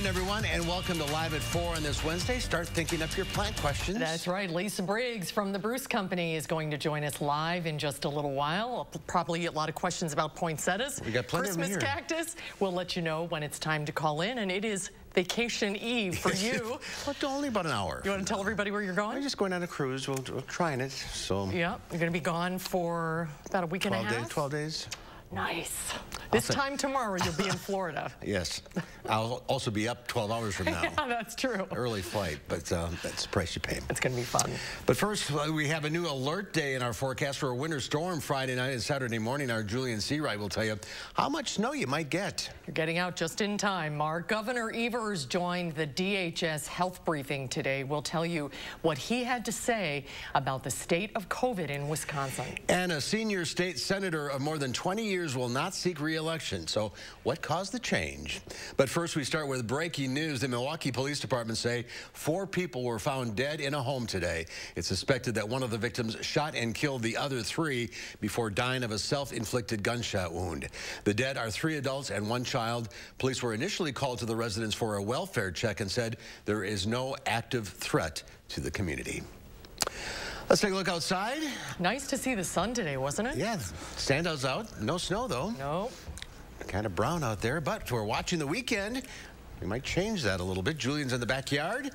afternoon, everyone, and welcome to Live at 4 on this Wednesday. Start thinking up your plant questions. That's right. Lisa Briggs from the Bruce Company is going to join us live in just a little while. Probably get a lot of questions about poinsettias. We got plenty of them here. Christmas cactus. We'll let you know when it's time to call in, and it is vacation eve for you. Well, only about an hour. You want to tell everybody where you're going? I'm just going on a cruise. We're trying it. So. Yeah, you're going to be gone for about a week and a half. 12 days. Nice. This time tomorrow, you'll be in Florida. Yes. I'll also be up 12 hours from now. Yeah, that's true. Early flight, but that's the price you pay. It's going to be fun. But first, we have a new alert day in our forecast for a winter storm Friday night and Saturday morning. Our Julian Seawright will tell you how much snow you might get. You're getting out just in time, Mark. Governor Evers joined the DHS health briefing today. We'll tell you what he had to say about the state of COVID in Wisconsin. And a senior state senator of more than 20 years will not seek re-election. So what caused the change? But first, we start with breaking news. The Milwaukee Police Department say 4 people were found dead in a home today. It's suspected that one of the victims shot and killed the other 3 before dying of a self-inflicted gunshot wound. The dead are 3 adults and 1 child. Police were initially called to the residence for a welfare check and said there is no active threat to the community. Let's take a look outside. Nice to see the sun today, wasn't it? Yeah, standouts out. No snow, though. No. Kind of brown out there, but we're watching the weekend. We might change that a little bit. Julian's in the backyard,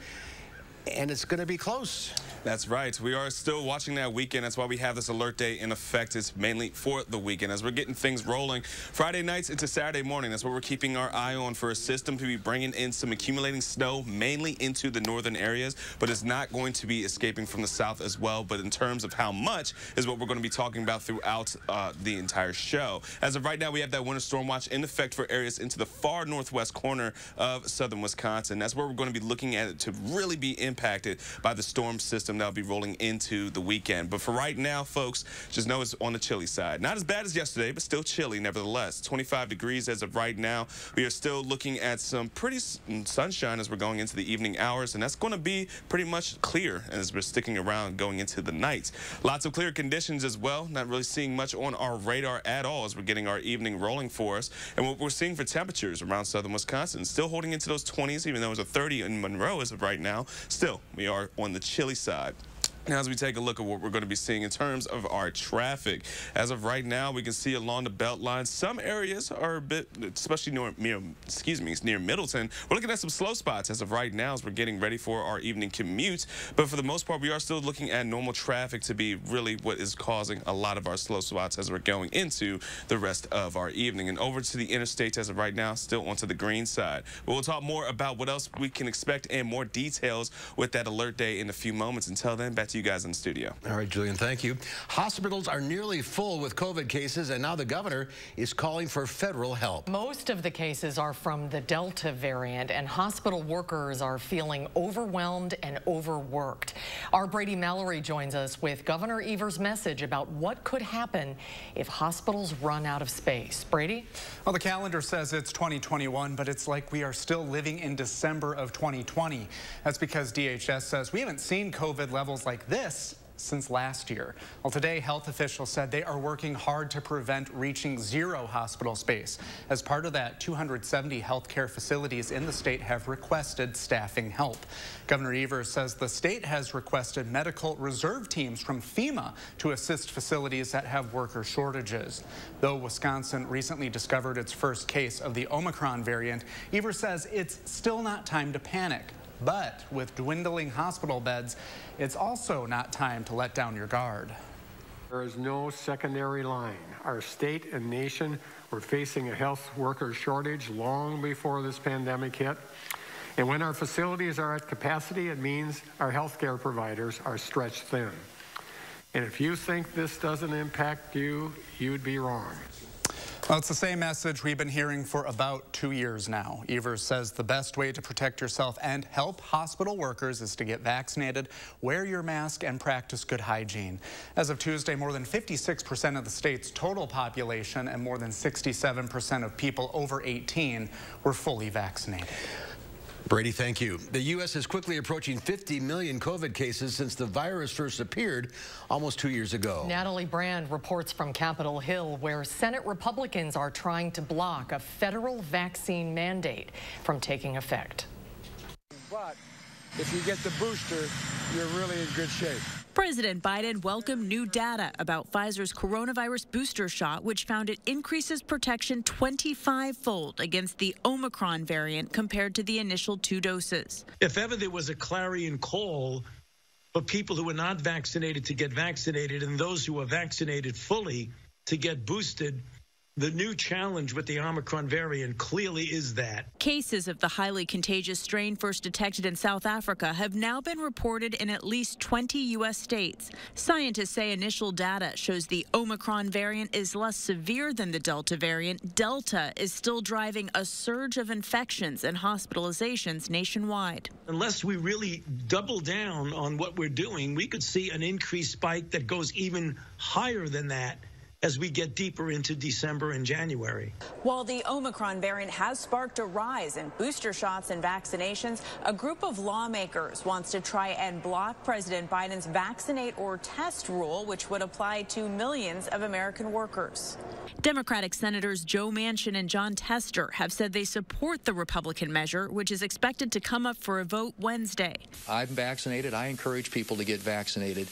and it's going to be close. That's right. We are still watching that weekend. That's why we have this alert day in effect. It's mainly for the weekend as we're getting things rolling Friday nights into Saturday morning. That's what we're keeping our eye on for a system to be bringing in some accumulating snow mainly into the northern areas, but it's not going to be escaping from the south as well. But in terms of how much is what we're going to be talking about throughout the entire show. As of right now, we have that winter storm watch in effect for areas into the far northwest corner of southern Wisconsin. That's where we're going to be looking at it to really be impacted by the storm system that'll be rolling into the weekend. But for right now, folks, just know it's on the chilly side. Not as bad as yesterday, but still chilly nevertheless. 25 degrees as of right now. We are still looking at some pretty sunshine as we're going into the evening hours, and that's going to be pretty much clear as we're sticking around going into the night. Lots of clear conditions as well. Not really seeing much on our radar at all as we're getting our evening rolling for us. And what we're seeing for temperatures around southern Wisconsin, still holding into those 20s, even though it's a 30 in Monroe as of right now. Still, we are on the chilly side. Now, as we take a look at what we're going to be seeing in terms of our traffic, as of right now, we can see along the belt line, some areas are a bit, especially near Middleton. We're looking at some slow spots as of right now as we're getting ready for our evening commute. But for the most part, we are still looking at normal traffic to be really what is causing a lot of our slow spots as we're going into the rest of our evening. And over to the interstates as of right now, still onto the green side. But we'll talk more about what else we can expect and more details with that alert day in a few moments. Until then, back to you guys in the studio. All right, Julian, thank you. Hospitals are nearly full with COVID cases, and now the governor is calling for federal help. Most of the cases are from the Delta variant, and hospital workers are feeling overwhelmed and overworked. Our Brady Mallory joins us with Governor Evers' message about what could happen if hospitals run out of space. Brady? Well, the calendar says it's 2021, but it's like we are still living in December of 2020. That's because DHS says we haven't seen COVID levels like this since last year. Well, today, health officials said they are working hard to prevent reaching zero hospital space. As part of that, 270 healthcare facilities in the state have requested staffing help. Governor Evers says the state has requested medical reserve teams from FEMA to assist facilities that have worker shortages. Though Wisconsin recently discovered its first case of the Omicron variant, Evers says it's still not time to panic. But with dwindling hospital beds, it's also not time to let down your guard. There is no secondary line. Our state and nation were facing a health worker shortage long before this pandemic hit. And when our facilities are at capacity, it means our healthcare providers are stretched thin. And if you think this doesn't impact you, you'd be wrong. Well, it's the same message we've been hearing for about 2 years now. Evers says the best way to protect yourself and help hospital workers is to get vaccinated, wear your mask, and practice good hygiene. As of Tuesday, more than 56% of the state's total population and more than 67% of people over 18 were fully vaccinated. Brady, thank you. The U.S. is quickly approaching 50 million COVID cases since the virus first appeared almost 2 years ago. Natalie Brand reports from Capitol Hill, where Senate Republicans are trying to block a federal vaccine mandate from taking effect. But if you get the booster, you're really in good shape. President Biden welcomed new data about Pfizer's coronavirus booster shot, which found it increases protection 25-fold against the Omicron variant compared to the initial 2 doses. If ever there was a clarion call for people who are not vaccinated to get vaccinated and those who are vaccinated fully to get boosted, the new challenge with the Omicron variant clearly is that. Cases of the highly contagious strain first detected in South Africa have now been reported in at least 20 U.S. states. Scientists say initial data shows the Omicron variant is less severe than the Delta variant. Delta is still driving a surge of infections and hospitalizations nationwide. Unless we really double down on what we're doing, we could see an increased spike that goes even higher than that as we get deeper into December and January. While the Omicron variant has sparked a rise in booster shots and vaccinations, a group of lawmakers wants to try and block President Biden's vaccinate or test rule, which would apply to millions of American workers. Democratic Senators Joe Manchin and John Tester have said they support the Republican measure, which is expected to come up for a vote Wednesday. I'm vaccinated. I encourage people to get vaccinated.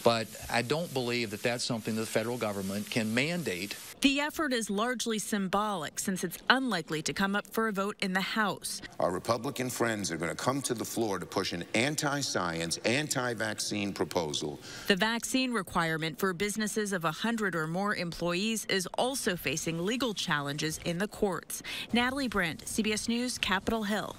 But I don't believe that that's something the federal government can mandate. The effort is largely symbolic since it's unlikely to come up for a vote in the House. Our Republican friends are going to come to the floor to push an anti-science, anti-vaccine proposal. The vaccine requirement for businesses of 100 or more employees is also facing legal challenges in the courts. Natalie Brand, CBS News, Capitol Hill.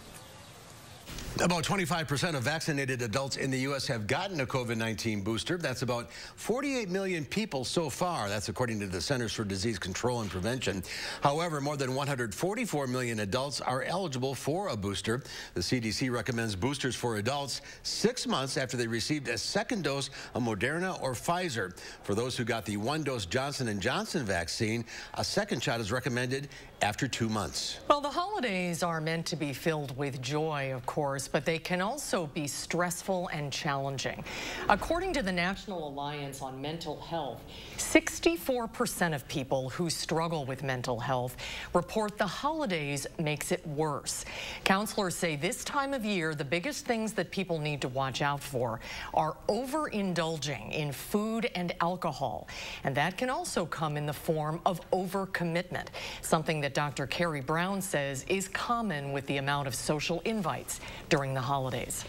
About 25% of vaccinated adults in the U.S. have gotten a COVID-19 booster. That's about 48 million people so far. That's according to the Centers for Disease Control and Prevention. However, more than 144 million adults are eligible for a booster. The CDC recommends boosters for adults 6 months after they received a second dose of Moderna or Pfizer. For those who got the 1-dose Johnson & Johnson vaccine, a second shot is recommended after 2 months. Well, the holidays are meant to be filled with joy, of course, but they can also be stressful and challenging. According to the National Alliance on Mental Health, 64% of people who struggle with mental health report the holidays makes it worse. Counselors say this time of year, the biggest things that people need to watch out for are overindulging in food and alcohol. And that can also come in the form of overcommitment, something that Dr. Carrie Brown says is common with the amount of social invites during the holidays.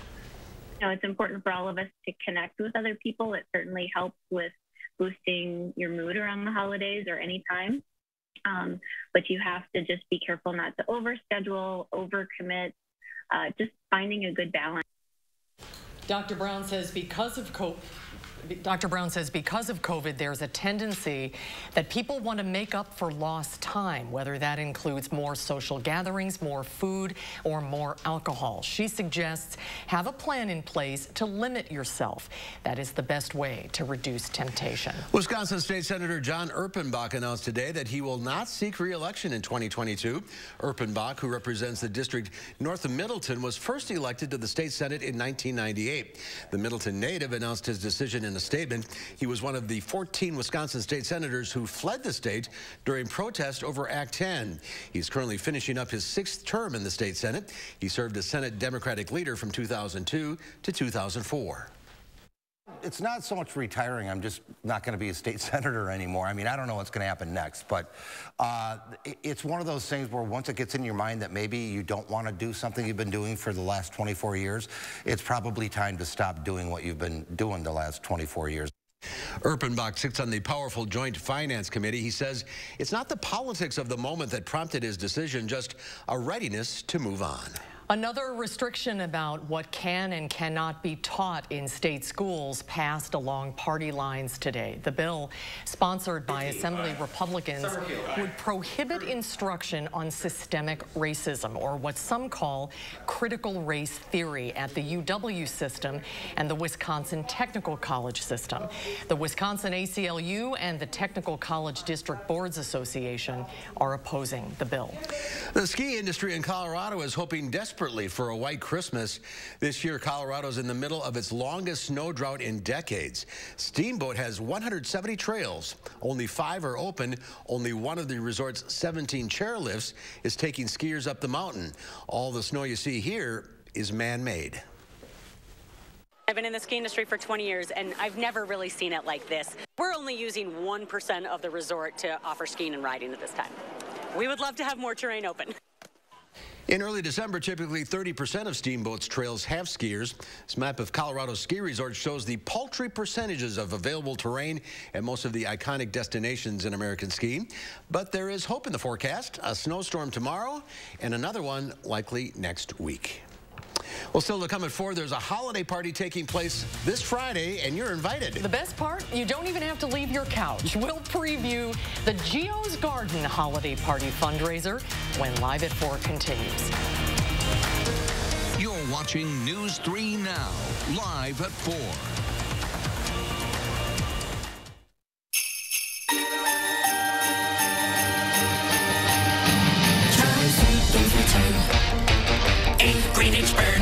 You know, it's important for all of us to connect with other people. It certainly helps with boosting your mood around the holidays or any time. But you have to just be careful not to overschedule, overcommit, just finding a good balance. Dr. Brown says because of COVID, there's a tendency that people want to make up for lost time, whether that includes more social gatherings, more food, or more alcohol. She suggests have a plan in place to limit yourself. That is the best way to reduce temptation. Wisconsin State Senator John Erpenbach announced today that he will not seek re-election in 2022. Erpenbach, who represents the district north of Middleton, was first elected to the state Senate in 1998. The Middleton native announced his decision in a statement. He was one of the 14 Wisconsin state senators who fled the state during protest over Act 10. He's currently finishing up his 6th term in the state Senate. He served as Senate Democratic leader from 2002 to 2004. It's not so much retiring. I'm just not going to be a state senator anymore. I mean, I don't know what's going to happen next, but it's one of those things where once it gets in your mind that maybe you don't want to do something you've been doing for the last 24 years, it's probably time to stop doing what you've been doing the last 24 years. Erpenbach sits on the powerful Joint Finance Committee. He says it's not the politics of the moment that prompted his decision, just a readiness to move on. Another restriction about what can and cannot be taught in state schools passed along party lines today. The bill, sponsored by Assembly Republicans, would prohibit instruction on systemic racism, or what some call critical race theory, at the UW system and the Wisconsin Technical College system. The Wisconsin ACLU and the Technical College District Boards Association are opposing the bill. The ski industry in Colorado is hoping desperately desperately for a white Christmas. This year, Colorado's in the middle of its longest snow drought in decades. Steamboat has 170 trails. Only 5 are open. Only one of the resort's 17 chairlifts is taking skiers up the mountain. All the snow you see here is man-made. I've been in the ski industry for 20 years, and I've never really seen it like this. We're only using 1% of the resort to offer skiing and riding at this time. We would love to have more terrain open. In early December, typically 30% of Steamboat's trails have skiers. This map of Colorado's ski resorts shows the paltry percentages of available terrain at most of the iconic destinations in American skiing. But there is hope in the forecast. A snowstorm tomorrow and another one likely next week. Well, still to come at 4, there's a holiday party taking place this Friday, and you're invited. The best part, you don't even have to leave your couch. We'll preview the GIO'S Garden Holiday Party fundraiser when Live at 4 continues. You're watching News 3 Now, Live at 4. Greenwich burn.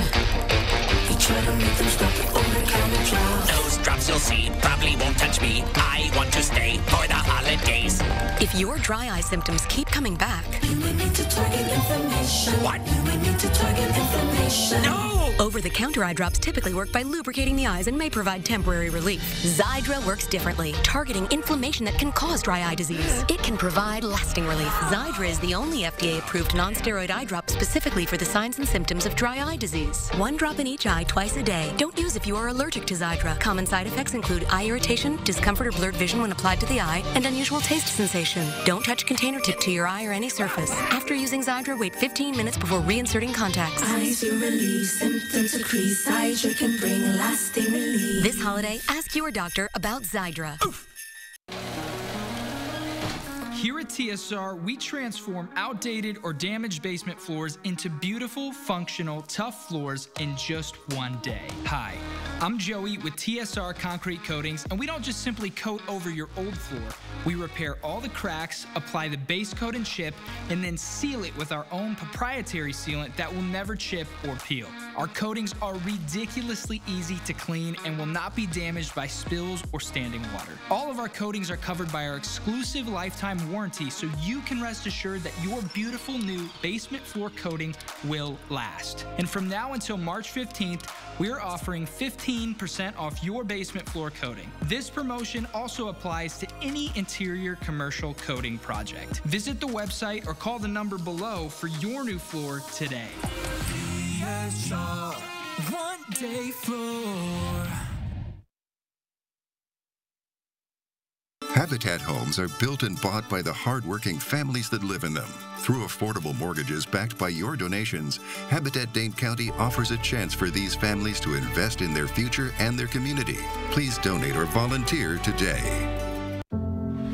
You try to make them stop before the counter drops. Those drops you'll see probably won't touch me. I want to stay for the holidays. If your dry eye symptoms keep coming back, you may need to target inflammation. What? You may need to target inflammation. No! Over-the-counter eye drops typically work by lubricating the eyes and may provide temporary relief. Xiidra works differently, targeting inflammation that can cause dry eye disease. It can provide lasting relief. Xiidra is the only FDA-approved non-steroid eye drop specifically for the signs and symptoms of dry eye disease. 1 drop in each eye twice a day. Don't use if you are allergic to Xiidra. Common side effects include eye irritation, discomfort or blurred vision when applied to the eye, and unusual taste sensation. Don't touch container tip to your eye or any surface. After using Xiidra, wait 15 minutes before reinserting contacts. Eyes you release, symptoms decrease. Xiidra can bring lasting relief. This holiday, ask your doctor about Xiidra. Oof. Here at TSR, we transform outdated or damaged basement floors into beautiful, functional, tough floors in just one day. Hi, I'm Joey with TSR Concrete Coatings, and we don't just simply coat over your old floor. We repair all the cracks, apply the base coat and chip, and then seal it with our own proprietary sealant that will never chip or peel. Our coatings are ridiculously easy to clean and will not be damaged by spills or standing water. All of our coatings are covered by our exclusive lifetime warranty, so you can rest assured that your beautiful new basement floor coating will last. And from now until March 15th, we're offering 15% off your basement floor coating. This promotion also applies to any interior commercial coating project. Visit the website or call the number below for your new floor today. TSR, one day floor. Habitat homes are built and bought by the hard-working families that live in them. Through affordable mortgages backed by your donations, Habitat Dane County offers a chance for these families to invest in their future and their community. Please donate or volunteer today.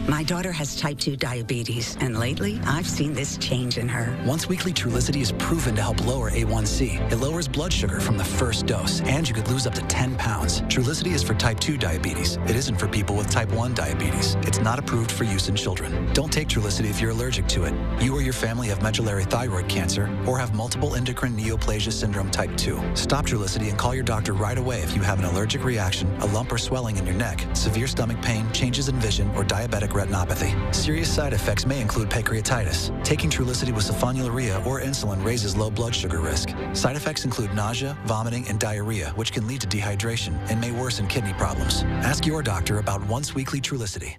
My daughter has type 2 diabetes, and lately, I've seen this change in her. Once-weekly Trulicity is proven to help lower A1C. It lowers blood sugar from the first dose, and you could lose up to 10 pounds. Trulicity is for type 2 diabetes. It isn't for people with type 1 diabetes. It's not approved for use in children. Don't take Trulicity if you're allergic to it. You or your family have medullary thyroid cancer or have multiple endocrine neoplasia syndrome type 2. Stop Trulicity and call your doctor right away if you have an allergic reaction, a lump or swelling in your neck, severe stomach pain, changes in vision, or diabetic retinopathy. Serious side effects may include pancreatitis. Taking Trulicity with sulfonylurea or insulin raises low blood sugar risk. Side effects include nausea, vomiting, and diarrhea, which can lead to dehydration and may worsen kidney problems. Ask your doctor about once-weekly Trulicity.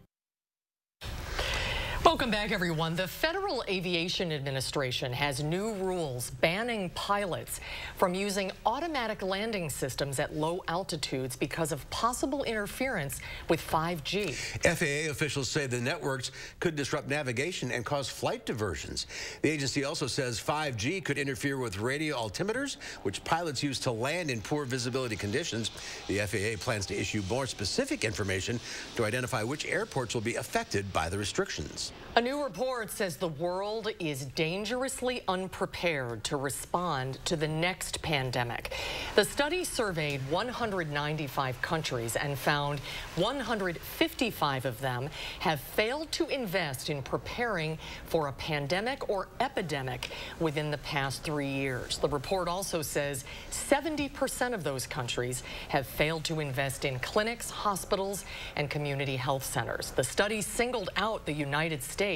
Welcome back, everyone. The Federal Aviation Administration has new rules banning pilots from using automatic landing systems at low altitudes because of possible interference with 5G. FAA officials say the networks could disrupt navigation and cause flight diversions. The agency also says 5G could interfere with radio altimeters, which pilots use to land in poor visibility conditions. The FAA plans to issue more specific information to identify which airports will be affected by the restrictions. A new report says the world is dangerously unprepared to respond to the next pandemic. The study surveyed 195 countries and found 155 of them have failed to invest in preparing for a pandemic or epidemic within the past 3 years. The report also says 70% of those countries have failed to invest in clinics, hospitals, and community health centers. The study singled out the United States,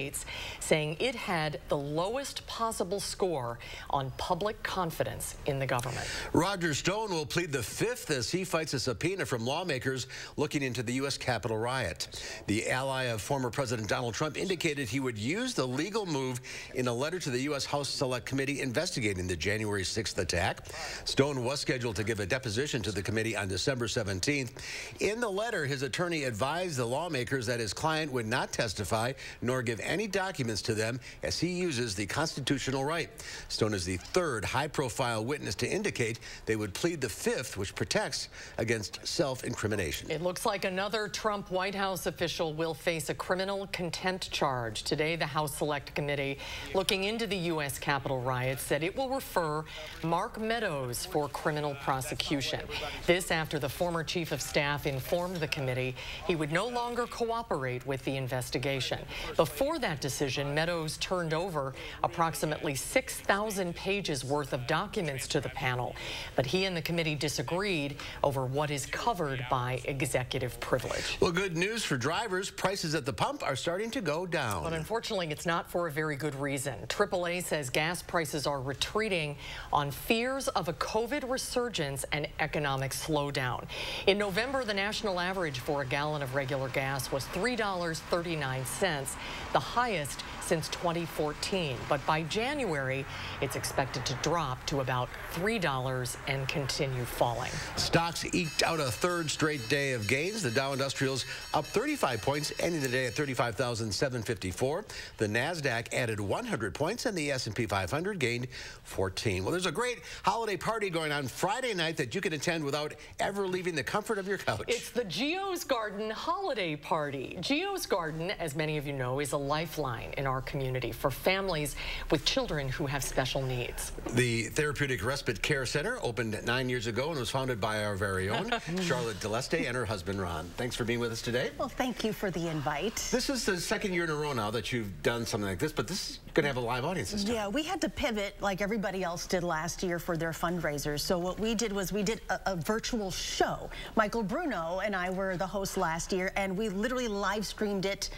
saying it had the lowest possible score on public confidence in the government. Roger Stone will plead the 5th as he fights a subpoena from lawmakers looking into the U.S. Capitol riot. The ally of former President Donald Trump indicated he would use the legal move in a letter to the U.S. House Select Committee investigating the January 6th attack. Stone was scheduled to give a deposition to the committee on December 17th. In the letter, his attorney advised the lawmakers that his client would not testify nor give any documents to them as he uses the constitutional right. Stone is the 3rd high-profile witness to indicate they would plead the 5th, which protects against self-incrimination. It looks like another Trump White House official will face a criminal contempt charge. Today, the House Select Committee, looking into the U.S. Capitol riots, said it will refer Mark Meadows for criminal prosecution. This after the former chief of staff informed the committee he would no longer cooperate with the investigation. Before that decision, Meadows turned over approximately 6,000 pages worth of documents to the panel, but he and the committee disagreed over what is covered by executive privilege. Well, good news for drivers. Prices at the pump are starting to go down. But unfortunately, it's not for a very good reason. AAA says gas prices are retreating on fears of a COVID resurgence and economic slowdown. In November, the national average for a gallon of regular gas was $3.39, the highest since 2014. But by January, it's expected to drop to about $3 and continue falling. Stocks eked out a 3rd straight day of gains. The Dow Industrials up 35 points, ending the day at 35,754. The NASDAQ added 100 points, and the S&P 500 gained 14. Well, there's a great holiday party going on Friday night that you can attend without ever leaving the comfort of your couch. It's the GIO'S Garden Holiday Party. GIO'S Garden, as many of you know, is a lifeline in our community for families with children who have special needs. The Therapeutic Respite Care Center opened 9 years ago and was founded by our very own Charlotte Deleste and her husband Ron. Thanks for being with us today. Well, thank you for the invite. This is the 2nd year in a row now that you've done something like this, but this is going to have a live audience this time. Yeah, we had to pivot like everybody else did last year for their fundraisers. So what we did was we did a virtual show. Michael Bruno and I were the hosts last year, and we literally live streamed it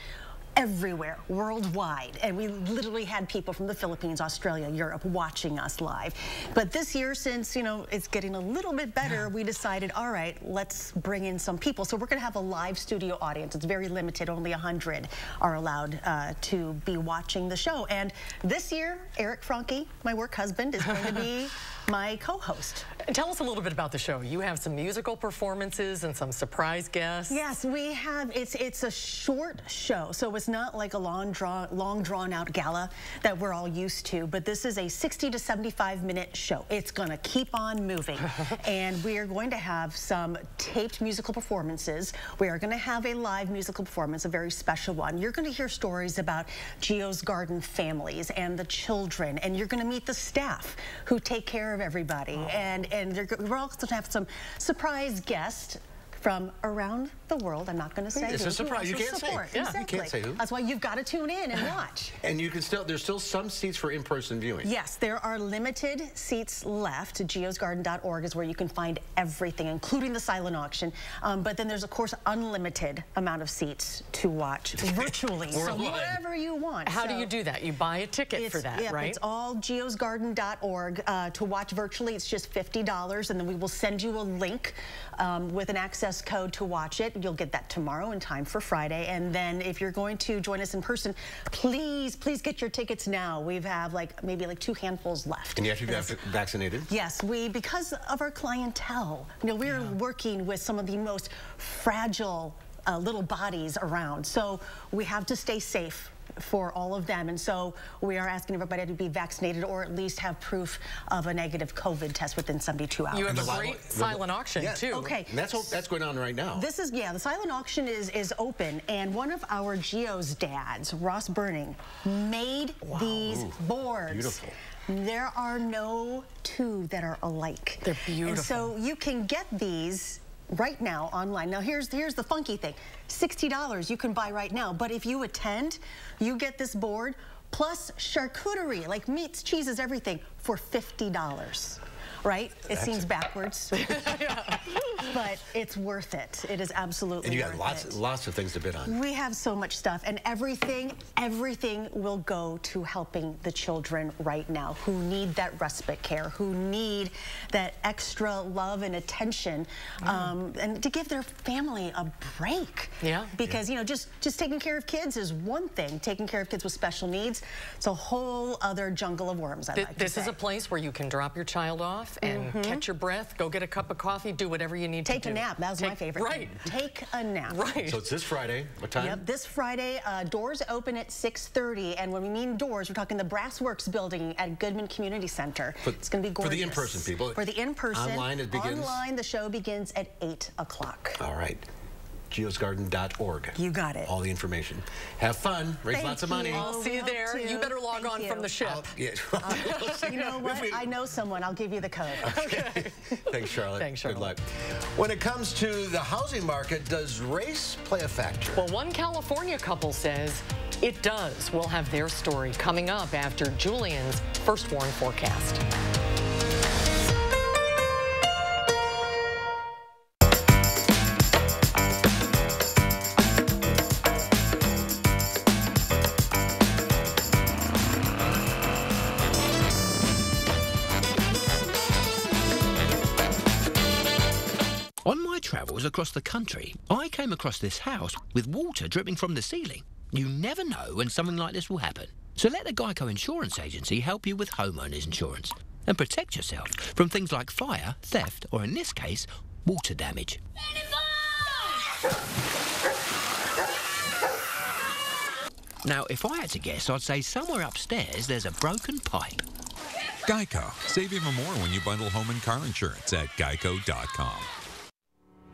everywhere, worldwide, and we literally had people from the Philippines, Australia, Europe watching us live. But this year, since, you know, it's getting a little bit better, we decided, all right, let's bring in some people. So we're going to have a live studio audience. It's very limited. Only 100 are allowed to be watching the show. And this year, Eric Franke, my work husband, is going to be my co-host. Tell us a little bit about the show. You have some musical performances and some surprise guests. Yes, we have. It's a short show, so it's not like a long drawn out gala that we're all used to, but this is a 60 to 75-minute show. It's going to keep on moving, and we are going to have some taped musical performances. We are going to have a live musical performance, a very special one. You're going to hear stories about GIO'S Garden families and the children, and you're going to meet the staff who take care of everybody, and we're also going to have some surprise guests from around the world. I'm not going to say it's who. a surprise. You can't say. Yeah, exactly. You can't say who. That's why you've got to tune in and watch. And you can there's still some seats for in-person viewing. Yes, there are limited seats left. GIO'sGarden.org is where you can find everything, including the silent auction. But then there's, of course, unlimited amount of seats to watch virtually. So whatever you want. How do you do that? You buy a ticket for that, right? It's all GIO'sGarden.org. To watch virtually, it's just $50, and then we will send you a link with an access code to watch it. You'll get that tomorrow in time for Friday. And then if you're going to join us in person, please get your tickets now. We have maybe 2 handfuls left. And you have to be vaccinated? Yes, because of our clientele. You know, we're working with some of the most fragile little bodies around. So we have to stay safe for all of them, and so we are asking everybody to be vaccinated or at least have proof of a negative COVID test within 72 hours. You have a great silent auction too. Okay, and that's going on right now. This is the silent auction is open, and one of our GIO'S dads, Ross Burning, made these boards. Beautiful. There are no two that are alike. They're beautiful. And so you can get these right now online. Now here's the funky thing. $60 you can buy right now, but if you attend, you get this board plus charcuterie, like meats, cheeses, everything, for $50. Right? It seems backwards, but it's worth it. It is absolutely worth it. And you got lots of things to bid on. We have so much stuff, and everything will go to helping the children right now who need that respite care, who need that extra love and attention, and to give their family a break. Yeah. Because you know, just taking care of kids is one thing. Taking care of kids with special needs, it's a whole other jungle of worms. This is a place where you can drop your child off and catch your breath, go get a cup of coffee, do whatever you need to do. Take a nap. That was my favorite. Right. Take a nap. Right. So it's this Friday. What time? Yep, this Friday. Doors open at 6:30, and when we mean doors, we're talking the Brass Works building at Goodman Community Center. It's going to be gorgeous. For the in-person people. For the in-person. Online it begins? Online, the show begins at 8 o'clock. All right. GIO'sGarden.org. You got it. All the information. Have fun. Raise lots of money. I'll see you there. You better log on from the ship. You know what? I know someone. I'll give you the code. Okay. Thanks, Charlotte. Thanks, Charlotte. Good luck. When it comes to the housing market, does race play a factor? Well, one California couple says it does. We'll have their story coming up after Julian's First Warn forecast. On my travels across the country, I came across this house with water dripping from the ceiling. You never know when something like this will happen. So let the Geico Insurance Agency help you with homeowners insurance and protect yourself from things like fire, theft, or in this case, water damage. Now, if I had to guess, I'd say somewhere upstairs there's a broken pipe. Geico. Save even more when you bundle home and car insurance at geico.com.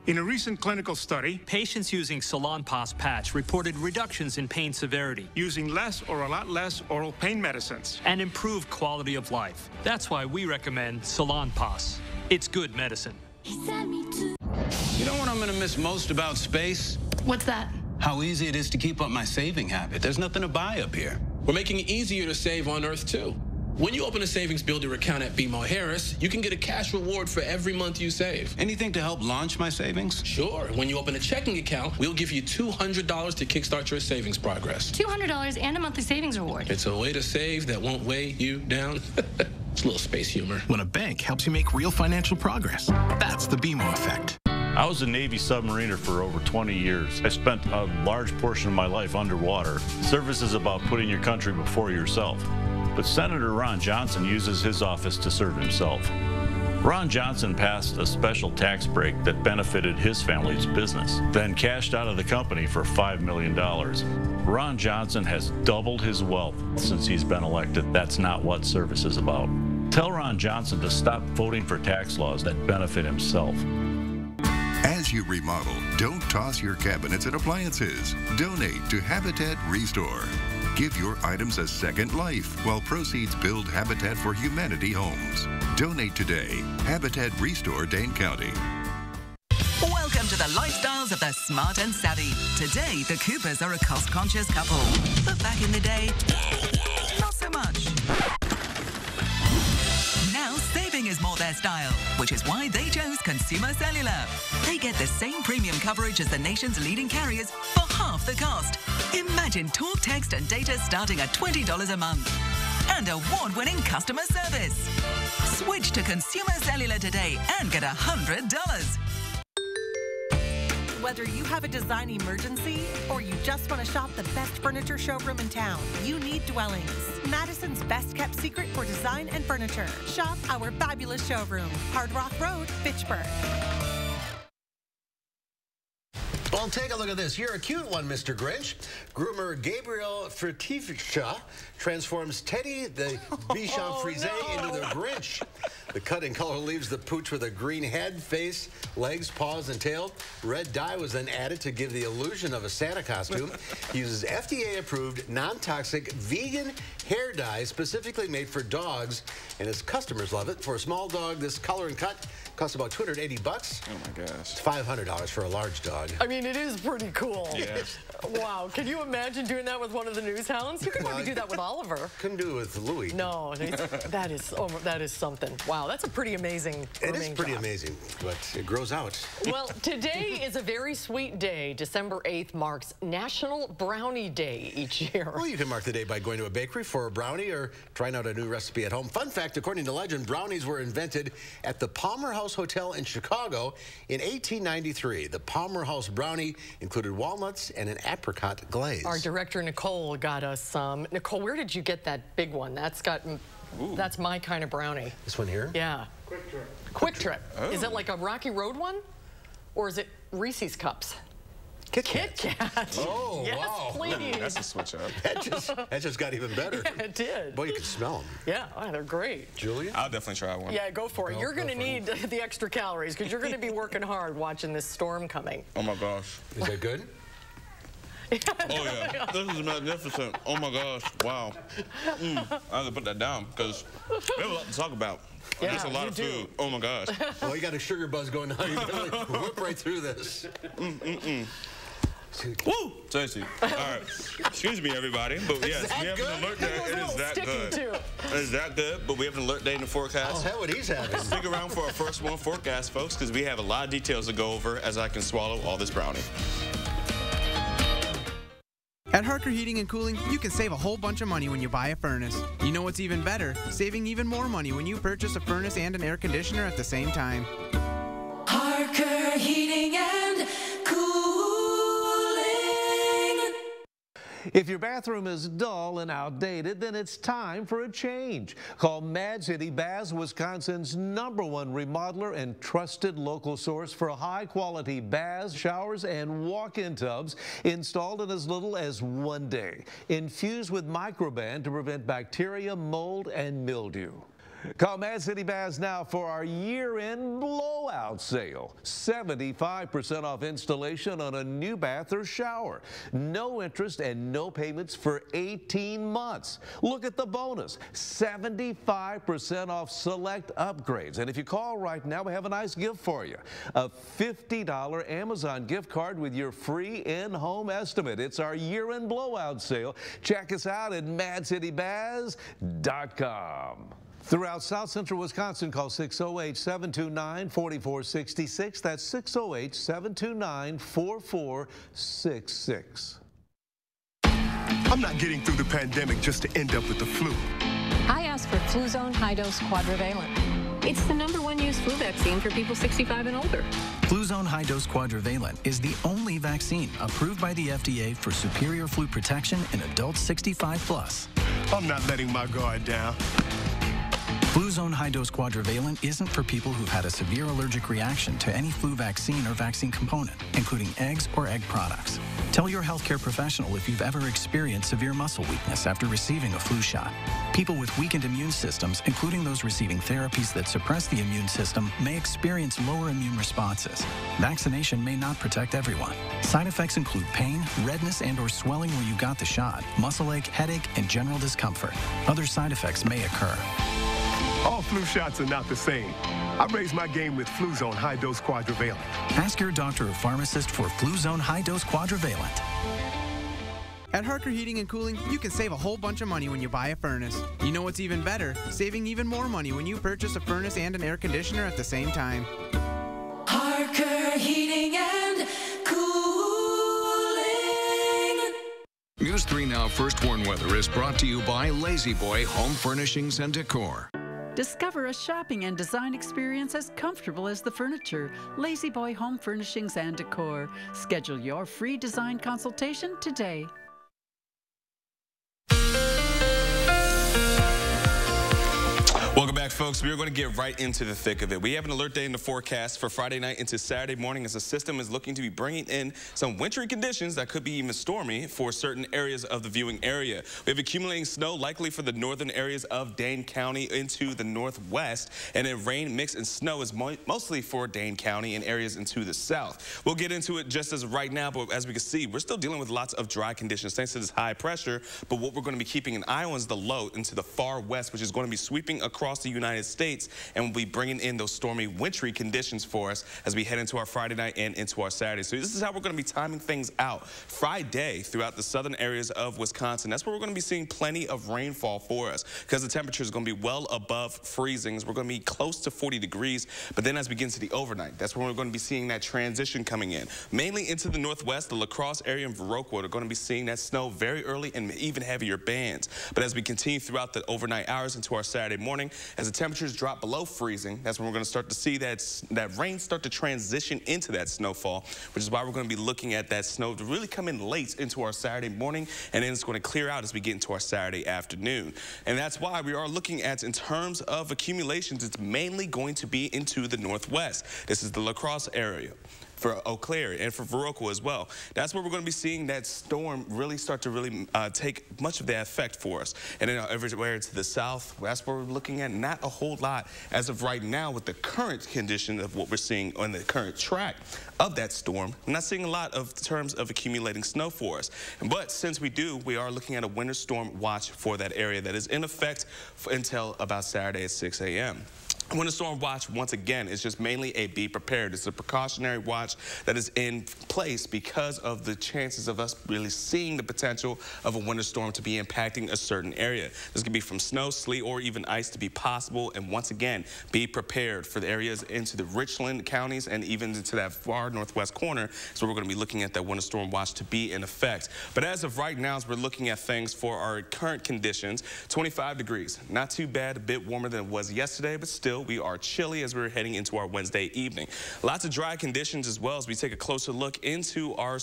In a recent clinical study, patients using Salonpas patch reported reductions in pain severity, using less or a lot less oral pain medicines, and improved quality of life. That's why we recommend Salonpas. It's good medicine. You know what I'm going to miss most about space? What's that? How easy it is to keep up my saving habit. There's nothing to buy up here. We're making it easier to save on Earth, too. When you open a savings builder account at BMO Harris, you can get a cash reward for every month you save. Anything to help launch my savings? Sure. When you open a checking account, we'll give you $200 to kickstart your savings progress. $200 and a monthly savings reward. It's a way to save that won't weigh you down. It's a little space humor. When a bank helps you make real financial progress, that's the BMO effect. I was a Navy submariner for over 20 years. I spent a large portion of my life underwater. Service is about putting your country before yourself. But Senator Ron Johnson uses his office to serve himself. Ron Johnson passed a special tax break that benefited his family's business, then cashed out of the company for $5 million. Ron Johnson has doubled his wealth since he's been elected. That's not what service is about. Tell Ron Johnson to stop voting for tax laws that benefit himself. As you remodel, don't toss your cabinets and appliances. Donate to Habitat Restore. Give your items a second life while proceeds build Habitat for Humanity homes. Donate today. Habitat Restore, Dane County. Welcome to the lifestyles of the smart and savvy. Today, the Coopers are a cost-conscious couple. But back in the day, not so much. Now, saving is more their style, which is why they chose Consumer Cellular. They get the same premium coverage as the nation's leading carriers for half the cost. Imagine talk, text, and data starting at $20 a month. And award-winning customer service. Switch to Consumer Cellular today and get $100. Whether you have a design emergency or you just want to shop the best furniture showroom in town, you need Dwellings. Madison's best kept secret for design and furniture. Shop our fabulous showroom, Hard Rock Road, Fitchburg. Well, take a look at this. You're a cute one, Mr. Grinch. Groomer Gabriel Fertifica transforms Teddy the Bichon Frise into the Grinch. The cut in color leaves the pooch with a green head, face, legs, paws, and tail. Red dye was then added to give the illusion of a Santa costume. He uses FDA-approved, non-toxic, vegan hair dye specifically made for dogs, and his customers love it. For a small dog, this color and cut costs about $280. Oh my gosh. It's $500 for a large dog. I mean, it is pretty cool. Yeah. Wow. Can you imagine doing that with one of the news hounds? You could probably do that with Oliver. Couldn't do it with Louis. No, that is something. Wow, that's a pretty amazing It is pretty job. amazing, but it grows out. Well, today is a very sweet day. December 8th marks National Brownie Day each year. Well, you can mark the day by going to a bakery for a brownie or trying out a new recipe at home. Fun fact, according to legend, brownies were invented at the Palmer House Hotel in Chicago in 1893. The Palmer House brownie included walnuts and an apricot glaze. Our director, Nicole, got us some. Nicole, where did you get that big one? That's my kind of brownie. This one here? Yeah. Quick Trip. Quick Trip. Oh. Is it like a Rocky Road one? Or is it Reese's Cups? Kit Kat. Kit Kat. Oh, yes, wow. please. That's a switch up. That just got even better. Yeah, it did. Boy, you can smell them. Yeah, oh, they're great. Julia? I'll definitely try one. Yeah, go for it. You're going to need the extra calories because you're going to be working hard watching this storm coming. Oh my gosh. Is that good? Oh yeah, this is magnificent. Oh my gosh, wow. I have to put that down because we have a lot to talk about. Yeah, That's a lot of food. Oh my gosh. Well, you got a sugar buzz going on. You can whip right through this. Woo! Tasty. All right. Excuse me, everybody. But yes, we have an alert day. It is that good. It is that good, but we have an alert day in the forecast. Oh, hell, what he's having. Stick around for our first one forecast, folks, because we have a lot of details to go over as I can swallow all this brownie. At Harker Heating and Cooling, you can save a whole bunch of money when you buy a furnace. You know what's even better? Saving even more money when you purchase a furnace and an air conditioner at the same time. Harker Heating and Cooling. If your bathroom is dull and outdated, then it's time for a change. Call Mad City Baths, Wisconsin's #1 remodeler and trusted local source for high-quality baths, showers, and walk-in tubs installed in as little as 1 day. Infused with Microban to prevent bacteria, mold, and mildew. Call Mad City Baths now for our year-end blowout sale. 75% off installation on a new bath or shower. No interest and no payments for 18 months. Look at the bonus. 75% off select upgrades. And if you call right now, we have a nice gift for you. A $50 Amazon gift card with your free in-home estimate. It's our year-end blowout sale. Check us out at madcitybaths.com. Throughout South Central Wisconsin, call 608-729-4466. That's 608-729-4466. I'm not getting through the pandemic just to end up with the flu. I asked for Fluzone High-Dose Quadrivalent. It's the #1 used flu vaccine for people 65 and older. Fluzone High-Dose Quadrivalent is the only vaccine approved by the FDA for superior flu protection in adults 65+. I'm not letting my guard down. Fluzone High-Dose Quadrivalent isn't for people who've had a severe allergic reaction to any flu vaccine or vaccine component, including eggs or egg products. Tell your healthcare professional if you've ever experienced severe muscle weakness after receiving a flu shot. People with weakened immune systems, including those receiving therapies that suppress the immune system, may experience lower immune responses. Vaccination may not protect everyone. Side effects include pain, redness and/or swelling where you got the shot, muscle ache, headache, and general discomfort. Other side effects may occur. All flu shots are not the same. I raised my game with Fluzone High-Dose Quadrivalent. Ask your doctor or pharmacist for Fluzone High-Dose Quadrivalent. At Harker Heating and Cooling, you can save a whole bunch of money when you buy a furnace. You know what's even better? Saving even more money when you purchase a furnace and an air conditioner at the same time. Harker Heating and Cooling. News 3 Now First Warn Weather is brought to you by Lazy Boy Home Furnishings and Decor. Discover a shopping and design experience as comfortable as the furniture. Lazy Boy Home Furnishings and Decor. Schedule your free design consultation today. Welcome back. folks, we are going to get right into the thick of it. We have an alert day in the forecast for Friday night into Saturday morning as the system is looking to be bringing in some wintry conditions that could be even stormy for certain areas of the viewing area. We have accumulating snow likely for the northern areas of Dane County into the northwest, and then rain, mix, and snow is mostly for Dane County and areas into the south. We'll get into it just as right now, but as we can see, we're still dealing with lots of dry conditions thanks to this high pressure, but what we're going to be keeping an eye on is the low into the far west, which is going to be sweeping across the United States and will be bringing in those stormy, wintry conditions for us as we head into our Friday night and into our Saturday. So this is how we're going to be timing things out. Friday throughout the southern areas of Wisconsin, that's where we're going to be seeing plenty of rainfall for us because the temperature is going to be well above freezing. We're going to be close to 40 degrees, but then as we get into the overnight, that's when we're going to be seeing that transition coming in. Mainly into the northwest, the La Crosse area and Viroqua are going to be seeing that snow very early and even heavier bands. But as we continue throughout the overnight hours into our Saturday morning, as the temperatures drop below freezing, that's when we're going to start to see that rain start to transition into that snowfall, which is why we're going to be looking at that snow to really come in late into our Saturday morning, and then it's going to clear out as we get into our Saturday afternoon. And that's why we are looking at, in terms of accumulations, it's mainly going to be into the northwest. This is the La Crosse area for Eau Claire and for Viroqua as well. That's where we're going to be seeing that storm really start to take much of that effect for us. And then everywhere to the south, that's where we're looking at not a whole lot as of right now with the current condition of what we're seeing on the current track of that storm. I'm not seeing a lot of terms of accumulating snow for us. But since we are looking at a winter storm watch for that area that is in effect until about Saturday at 6 a.m. Winter storm watch, once again, is just mainly a be prepared. It's a precautionary watch that is in place because of the chances of us really seeing the potential of a winter storm to be impacting a certain area. This could be from snow, sleet, or even ice to be possible. And once again, be prepared for the areas into the Richland counties and even into that far northwest corner. So we're going to be looking at that winter storm watch to be in effect. But as of right now, as we're looking at things for our current conditions, 25 degrees. Not too bad, a bit warmer than it was yesterday, but still we are chilly as we're heading into our Wednesday evening. Lots of dry conditions as well as we take a closer look into our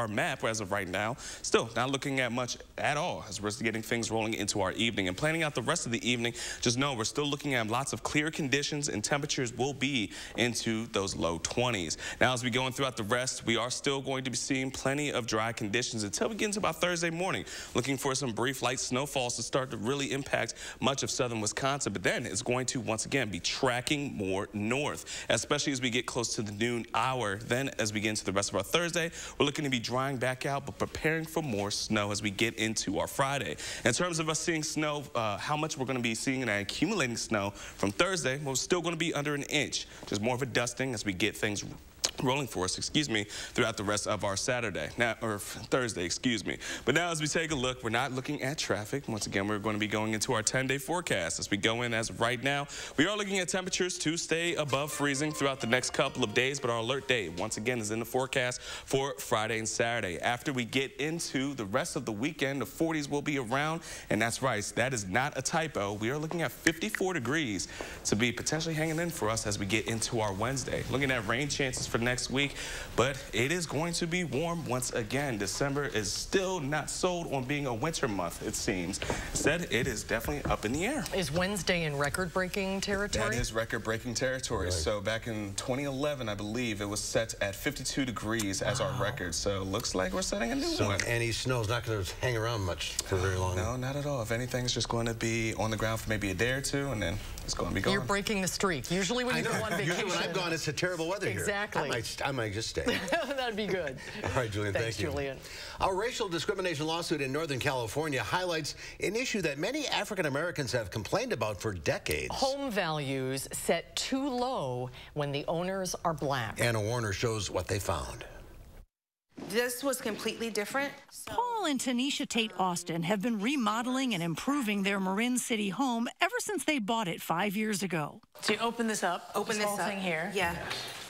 map as of right now. Still not looking at much at all as we're getting things rolling into our evening and planning out the rest of the evening. Just know we're still looking at lots of clear conditions and temperatures will be into those low 20s. Now as we go in throughout the rest, we are still going to be seeing plenty of dry conditions until we get into about Thursday morning. Looking for some brief light snowfalls to start to really impact much of southern Wisconsin, but then it's going to once again be tracking more north, especially as we get close to the noon hour. Then as we get into the rest of our Thursday, we're looking to be drying back out, but preparing for more snow as we get into our Friday. In terms of us seeing snow, how much we're going to be seeing and accumulating snow from Thursday, we're still going to be under an inch. Just more of a dusting as we get things rolling for us, throughout the rest of our Thursday, But now as we take a look, we're not looking at traffic. Once again, we're going to be going into our 10-day forecast. As we go in as of right now, we are looking at temperatures to stay above freezing throughout the next couple of days, but our alert day, once again, is in the forecast for Friday and Saturday. After we get into the rest of the weekend, the 40s will be around, and that's right, that is not a typo. We are looking at 54 degrees to be potentially hanging in for us as we get into our Wednesday. Looking at rain chances for next week, but it is going to be warm once again. December is still not sold on being a winter month, it seems. Instead, it is definitely up in the air. Is Wednesday in record-breaking territory? That is record-breaking territory. Right. So back in 2011, I believe, it was set at 52 degrees as our record. So looks like we're setting a new one. So any snow's not going to hang around much for very long. No, not at all. If anything, it's just going to be on the ground for maybe a day or two, and then it's going to be gone. You're breaking the streak. Usually when you go on vacation. Usually when I've gone, it's a terrible weather here. Exactly. I might just stay. That'd be good. All right, Julian, Thanks, thank you. Julian. A racial discrimination lawsuit in Northern California highlights an issue that many African Americans have complained about for decades. Home values set too low when the owners are black. Anna Warner shows what they found. This was completely different. Paul and Tanisha Tate Austin have been remodeling and improving their Marin City home ever since they bought it 5 years ago. So you open this up, this whole thing here. Yeah.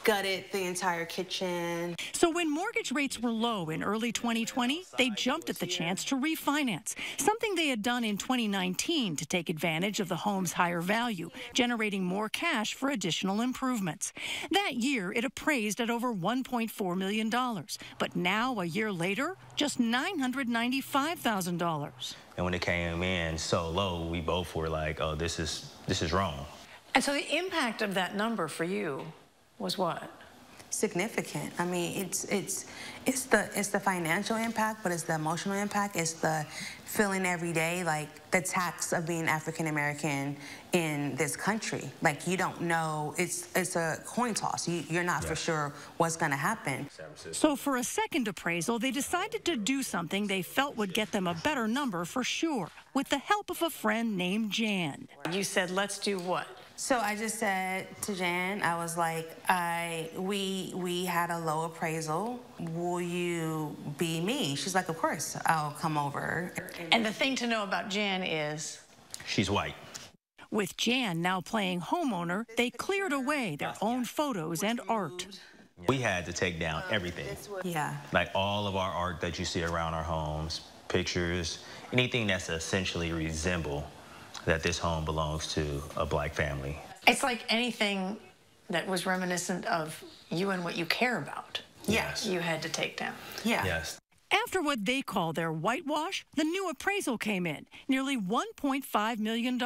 Gutted the entire kitchen. So when mortgage rates were low in early 2020, they jumped at the chance to refinance, something they had done in 2019 to take advantage of the home's higher value, generating more cash for additional improvements. That year, it appraised at over $1.4 million. But now, a year later, just $995,000. And when it came in so low, we both were like, oh, this is wrong. And so the impact of that number for you was what? Significant. I mean, it's the financial impact, but it's the emotional impact. It's the feeling every day, like the tax of being African American in this country. Like, you don't know. It's a coin toss. You're not for sure what's going to happen. So for a second appraisal, they decided to do something they felt would get them a better number for sure, with the help of a friend named Jan. You said, let's do what? So I just said to Jan, I was like, we had a low appraisal. Will you be me? She's like, of course, I'll come over. And the thing to know about Jan is? She's white. With Jan now playing homeowner, they cleared away their own photos and art. We had to take down everything. Yeah. Like all of our art that you see around our homes, pictures, anything that's essentially resemble that this home belongs to a black family. It's like anything that was reminiscent of you and what you care about. Yes. You had to take down. Yeah. Yes. After what they call their whitewash, the new appraisal came in, nearly $1.5 million,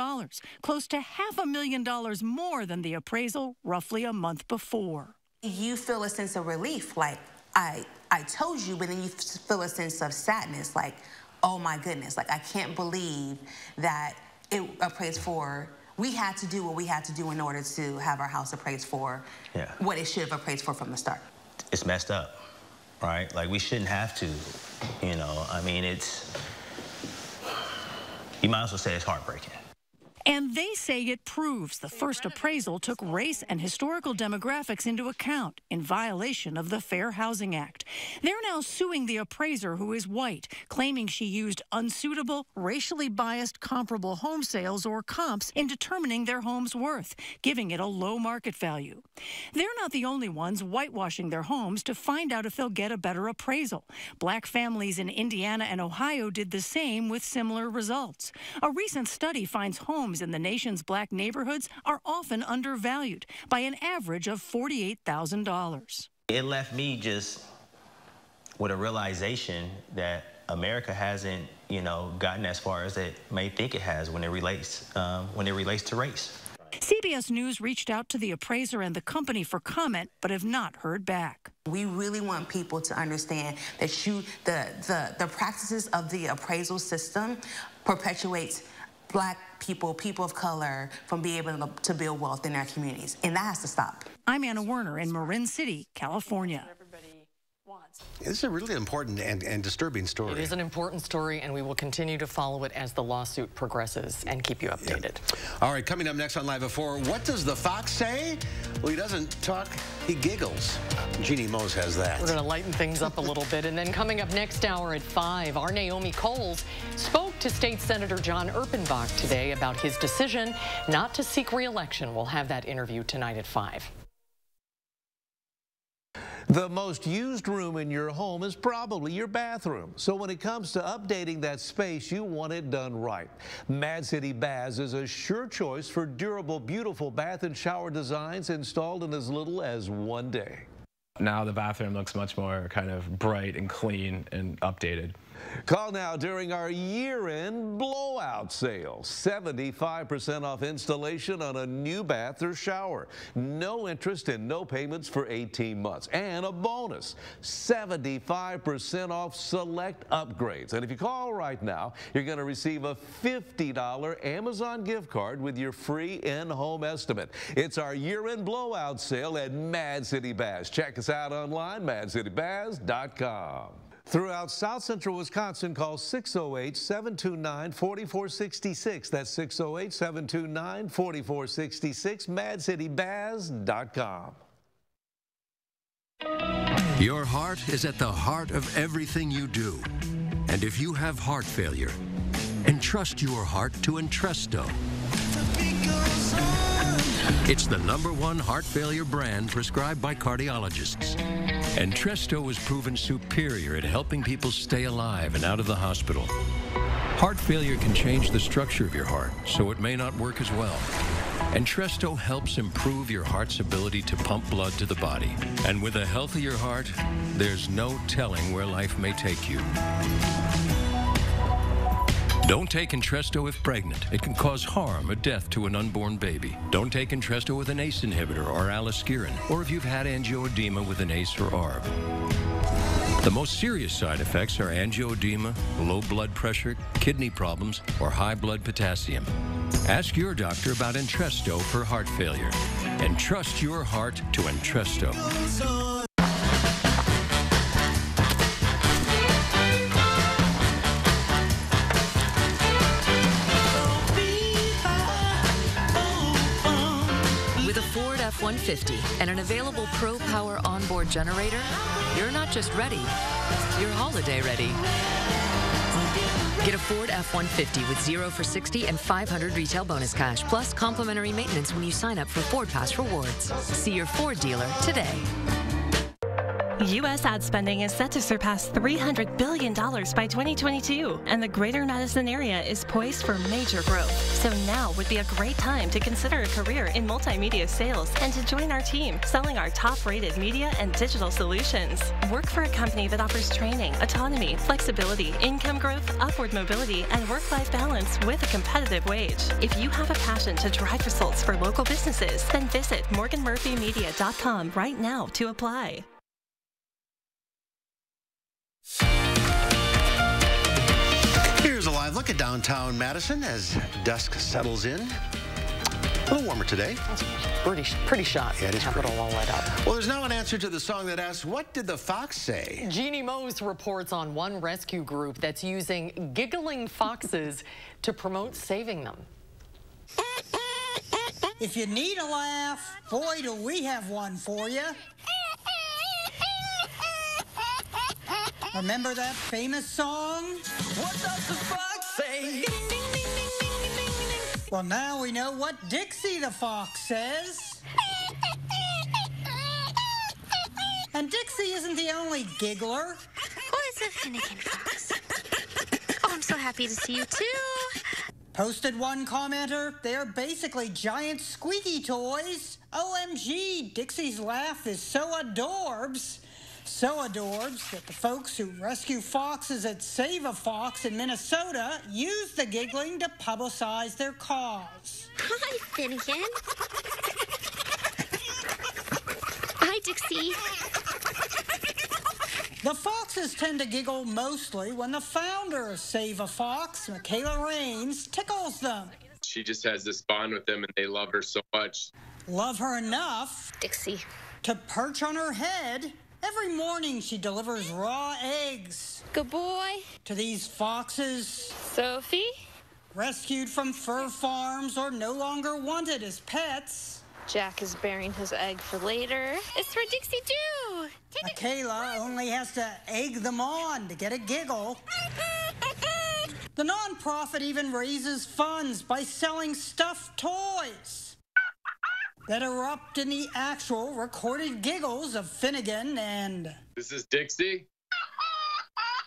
close to $500,000 more than the appraisal roughly a month before. You feel a sense of relief, like, I told you, but then you feel a sense of sadness, like, oh my goodness, like, I can't believe that it appraised for. We had to do what we had to do in order to have our house appraised for what it should have appraised for from the start. It's messed up, right? Like, we shouldn't have to, you know. I mean, you might as well say it's heartbreaking. And they say it proves the first appraisal took race and historical demographics into account in violation of the Fair Housing Act. They're now suing the appraiser, who is white, claiming she used unsuitable, racially biased comparable home sales or comps in determining their home's worth, giving it a low market value. They're not the only ones whitewashing their homes to find out if they'll get a better appraisal. Black families in Indiana and Ohio did the same with similar results. A recent study finds homes in the nation's black neighborhoods are often undervalued by an average of $48,000. It left me just with a realization that America hasn't, you know, gotten as far as it may think it has when it relates to race. CBS News reached out to the appraiser and the company for comment, but have not heard back. We really want people to understand that the practices of the appraisal system perpetuates Black people, people of color, from being able to build wealth in their communities. And that has to stop. I'm Anna Werner in Marin City, California. This is a really important and disturbing story. It is an important story, and we will continue to follow it as the lawsuit progresses and keep you updated. All right, coming up next on Live at 4, what does the fox say? Well, he doesn't talk, he giggles. Jeannie Mose has that. We're going to lighten things up a little bit. And then coming up next hour at 5, our Naomi Coles spoke to State Senator John Erpenbach today about his decision not to seek re-election. We'll have that interview tonight at 5. The most used room in your home is probably your bathroom. So when it comes to updating that space, you want it done right. Mad City Baths is a sure choice for durable, beautiful bath and shower designs installed in as little as 1 day. Now the bathroom looks much more kind of bright and clean and updated. Call now during our year-end blowout sale. 75% off installation on a new bath or shower. No interest and no payments for 18 months. And a bonus, 75% off select upgrades. And if you call right now, you're going to receive a $50 Amazon gift card with your free in-home estimate. It's our year-end blowout sale at Mad City Baths. Check us out online, madcitybaths.com. Throughout South Central Wisconsin, call 608-729-4466. That's 608-729-4466, madcitybaths.com. Your heart is at the heart of everything you do. And if you have heart failure, entrust your heart to Entresto. It's the #1 heart failure brand prescribed by cardiologists. Entresto is proven superior at helping people stay alive and out of the hospital. Heart failure can change the structure of your heart, so it may not work as well. Entresto helps improve your heart's ability to pump blood to the body. And with a healthier heart, there's no telling where life may take you. Don't take Entresto if pregnant. It can cause harm or death to an unborn baby. Don't take Entresto with an ACE inhibitor or aliskiren, or if you've had angioedema with an ACE or ARB. The most serious side effects are angioedema, low blood pressure, kidney problems, or high blood potassium. Ask your doctor about Entresto for heart failure. And trust your heart to Entresto. With a Ford F-150 and an available Pro Power onboard generator, you're not just ready, you're holiday ready. Get a Ford F-150 with 0 for 60 and 500 retail bonus cash, plus complimentary maintenance when you sign up for Ford Pass Rewards. See your Ford dealer today. U.S. ad spending is set to surpass $300 billion by 2022, and the greater Madison area is poised for major growth. So now would be a great time to consider a career in multimedia sales and to join our team selling our top-rated media and digital solutions. Work for a company that offers training, autonomy, flexibility, income growth, upward mobility, and work-life balance with a competitive wage. If you have a passion to drive results for local businesses, then visit morganmurphymedia.com right now to apply. Here's a live look at downtown Madison as dusk settles in. A little warmer today. Pretty shot. Yeah, it is Capitol all lit up. Well, there's now an answer to the song that asks, what did the fox say? Jeannie Mose reports on one rescue group that's using giggling foxes to promote saving them. If you need a laugh, boy, do we have one for you. Remember that famous song? What does the fox say? Well, now we know what Dixie the fox says. And Dixie isn't the only giggler. Who is a Finnegan fox? Oh, I'm so happy to see you too. Posted one commenter, they're basically giant squeaky toys. OMG, Dixie's laugh is so adorbs. So adorbs that the folks who rescue foxes at Save a Fox in Minnesota use the giggling to publicize their cause. Hi, Finnegan. Hi, Dixie. The foxes tend to giggle mostly when the founder of Save a Fox, Michaela Raines, tickles them. She just has this bond with them and they love her so much. Love her enough, Dixie, to perch on her head. Every morning she delivers raw eggs. Good boy. To these foxes. Sophie. Rescued from fur farms or no longer wanted as pets. Jack is burying his egg for later. It's for Dixie too. Michaela only has to egg them on to get a giggle. The nonprofit even raises funds by selling stuffed toys that erupt in the actual recorded giggles of Finnegan and... This is Dixie.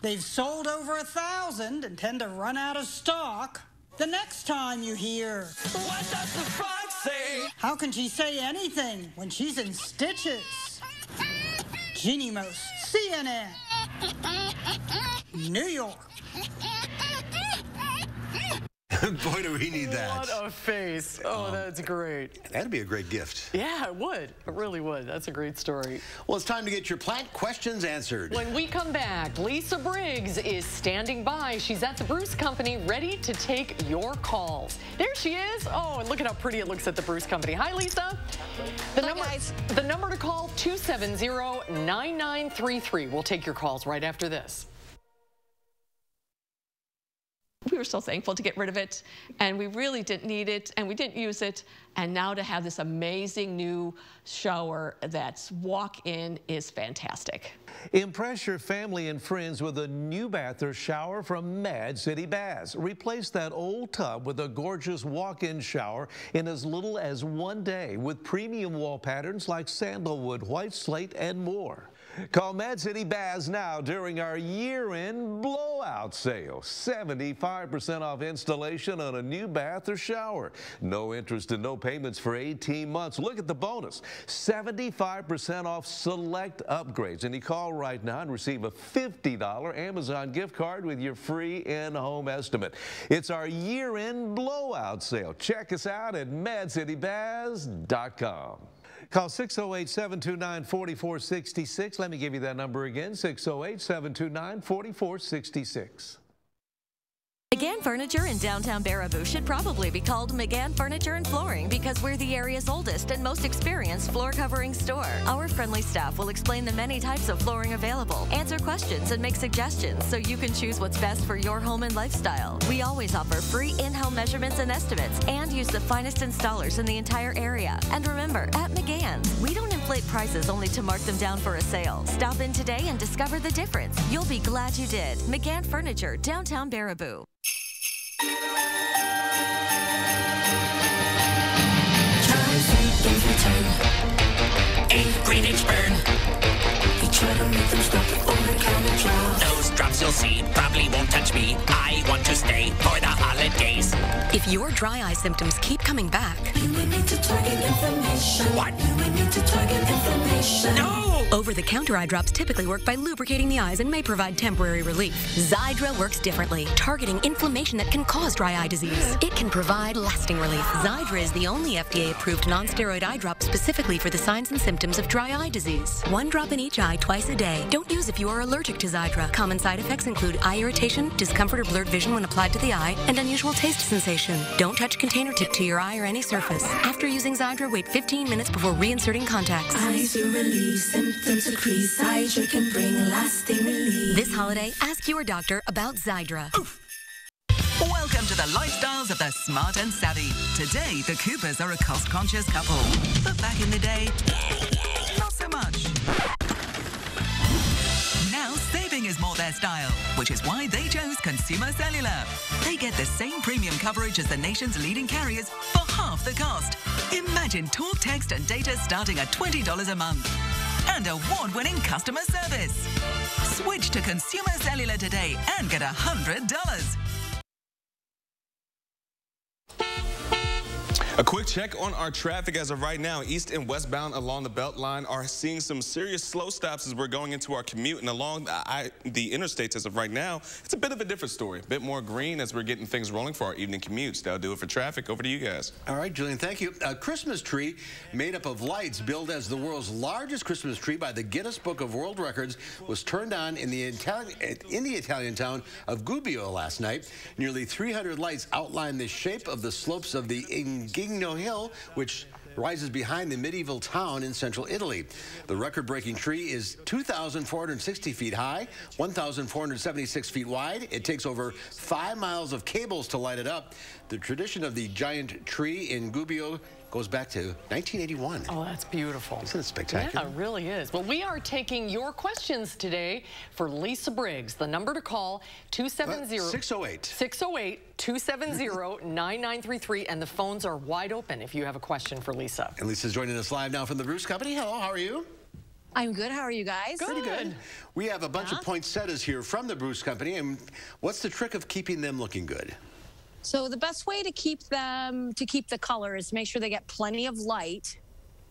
They've sold over 1,000 and tend to run out of stock. The next time you hear... What does the fox say? How can she say anything when she's in stitches? Jeannie Mose, CNN, New York. Boy, do we need that. What a face. Oh, that's great. That'd be a great gift. Yeah, it would. It really would. That's a great story. Well, it's time to get your plant questions answered. When we come back, Lisa Briggs is standing by. She's at the Bruce Company ready to take your calls. There she is. Oh, and look at how pretty it looks at the Bruce Company. Hi, Lisa. The number to call, 270-9933. We'll take your calls right after this. We were so thankful to get rid of it, and we really didn't need it, and we didn't use it, and now to have this amazing new shower that's walk-in is fantastic. Impress your family and friends with a new bath or shower from Mad City Baths. Replace that old tub with a gorgeous walk-in shower in as little as 1 day with premium wall patterns like sandalwood, white slate, and more. Call Mad City Baths now during our year-end blowout blowout sale. 75% off installation on a new bath or shower. No interest and no payments for 18 months. Look at the bonus. 75% off select upgrades. And you call right now and receive a $50 Amazon gift card with your free in-home estimate. It's our year-end blowout sale. Check us out at MadCityBaz.com. Call 608-729-4466. Let me give you that number again, 608-729-4466. McGann Furniture in downtown Baraboo should probably be called McGann Furniture and Flooring because we're the area's oldest and most experienced floor covering store. Our friendly staff will explain the many types of flooring available, answer questions, and make suggestions so you can choose what's best for your home and lifestyle. We always offer free in-home measurements and estimates and use the finest installers in the entire area. And remember, at McGann's, we don't inflate prices only to mark them down for a sale. Stop in today and discover the difference. You'll be glad you did. McGann Furniture, downtown Baraboo. 8 Greenwich burn. They try to make them stop the over-the-counter job. Those drops you'll see probably won't touch me. I want to stay for the holidays. If your dry eye symptoms keep coming back, You may need to target information. What? You may need to target information. No! over-the-counter eye drops typically work by lubricating the eyes and may provide temporary relief. Xiidra works differently, targeting inflammation that can cause dry eye disease. It can provide lasting relief. Xiidra is the only FDA-approved non-steroid eye drop specifically for the signs and symptoms of dry eye disease. 1 drop in each eye twice a day. Don't use if you are allergic to Xiidra. Common side effects include eye irritation, discomfort or blurred vision when applied to the eye, and unusual taste sensation. Don't touch container tip to your eye or any surface. After using Xiidra, wait 15 minutes before reinserting contacts. Eyes you relieve, symptoms decrease. Xiidra can bring lasting relief. This holiday, ask your doctor about Xiidra. Welcome to the lifestyles of the smart and savvy. Today, the Coopers are a cost-conscious couple. But back in the day, not so much. Now, saving is more their style, which is why they chose Consumer Cellular. They get the same premium coverage as the nation's leading carriers for half the cost. Imagine talk, text, and data starting at $20 a month. And award-winning customer service. Switch to Consumer Cellular today and get $100. A quick check on our traffic as of right now. East and westbound along the Beltline are seeing some serious slow stops as we're going into our commute. And along the interstates as of right now, it's a bit of a different story. A bit more green as we're getting things rolling for our evening commutes. That'll do it for traffic. Over to you guys. All right, Julian, thank you. A Christmas tree made up of lights, billed as the world's largest Christmas tree by the Guinness Book of World Records, was turned on in the Italian town of Gubbio last night. Nearly 300 lights outline the shape of the slopes of the Hill, which rises behind the medieval town in central Italy. The record-breaking tree is 2,460 feet high, 1,476 feet wide. It takes over 5 miles of cables to light it up. The tradition of the giant tree in Gubbio goes back to 1981. Oh, that's beautiful. Isn't it spectacular? Yeah, it really is. Well, we are taking your questions today for Lisa Briggs. The number to call, 608-270-9933, and the phones are wide open if you have a question for Lisa. And Lisa's joining us live now from the Bruce Company. Hello, how are you? I'm good. How are you guys? Pretty good. We have a bunch of poinsettias here from the Bruce Company, and what's the trick of keeping them looking good? So the best way to keep the color is to make sure they get plenty of light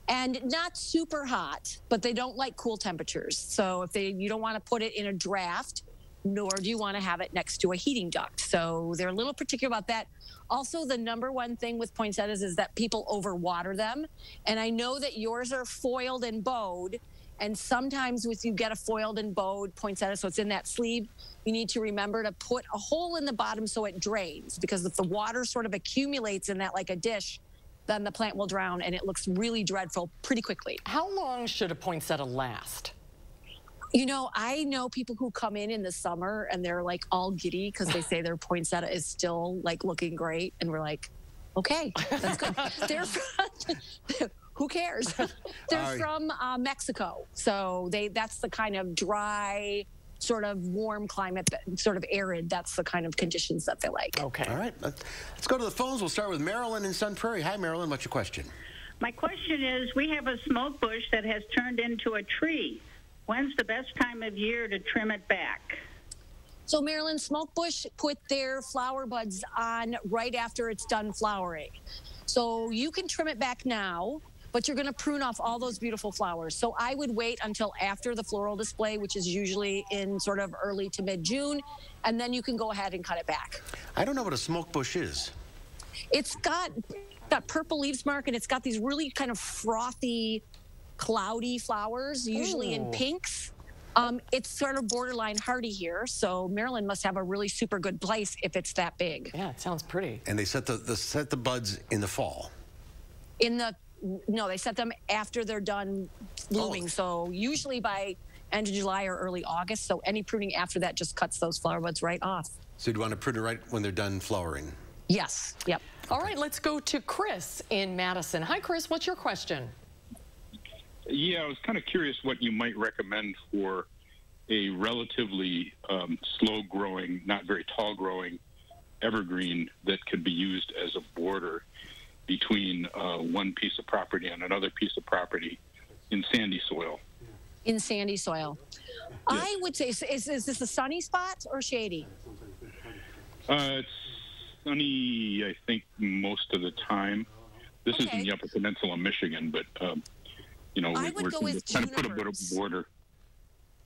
and not super hot, but they don't like cool temperatures. So if you don't want to put it in a draft, nor do you want to have it next to a heating duct. So they're a little particular about that. Also, the number one thing with poinsettias is that people overwater them. And I know that yours are foiled and bowed. And sometimes if you get a foiled and bowed poinsettia, so it's in that sleeve, you need to remember to put a hole in the bottom so it drains. Because if the water sort of accumulates in that like a dish, then the plant will drown and it looks really dreadful pretty quickly. How long should a poinsettia last? You know, I know people who come in the summer and they're like all giddy because they say their poinsettia is still like looking great. And we're like, okay, that's good. They're from, who cares? They're from Mexico. So that's the kind of dry, sort of warm climate, sort of arid. That's the kind of conditions that they like. Okay. All right. Let's go to the phones. We'll start with Marilyn in Sun Prairie. Hi, Marilyn. What's your question? My question is, we have a smoke bush that has turned into a tree. When's the best time of year to trim it back? So Maryland Smokebush put their flower buds on right after it's done flowering. So you can trim it back now, but you're going to prune off all those beautiful flowers. So I would wait until after the floral display, which is usually in sort of early to mid-June, and then you can go ahead and cut it back. I don't know what a smokebush is. It's got purple leaves, Mark, and it's got these really kind of frothy, cloudy flowers, usually in pinks. It's sort of borderline hardy here, so Maryland must have a really super good place if it's that big. Yeah, it sounds pretty. And they set the buds in the fall. No, they set them after they're done blooming. So usually by end of July or early August. So any pruning after that just cuts those flower buds right off. So you'd want to prune it right when they're done flowering. Yes. Yep. All right, let's go to Chris in Madison. Hi, Chris. What's your question? Yeah, I was kind of curious what you might recommend for a relatively slow-growing, not very tall-growing evergreen that could be used as a border between one piece of property and another piece of property in sandy soil. In sandy soil. Yes. I would say, is this a sunny spot or shady? It's sunny, I think, most of the time. This is in the Upper Peninsula of Michigan, but you know, we're trying to put a bit of border.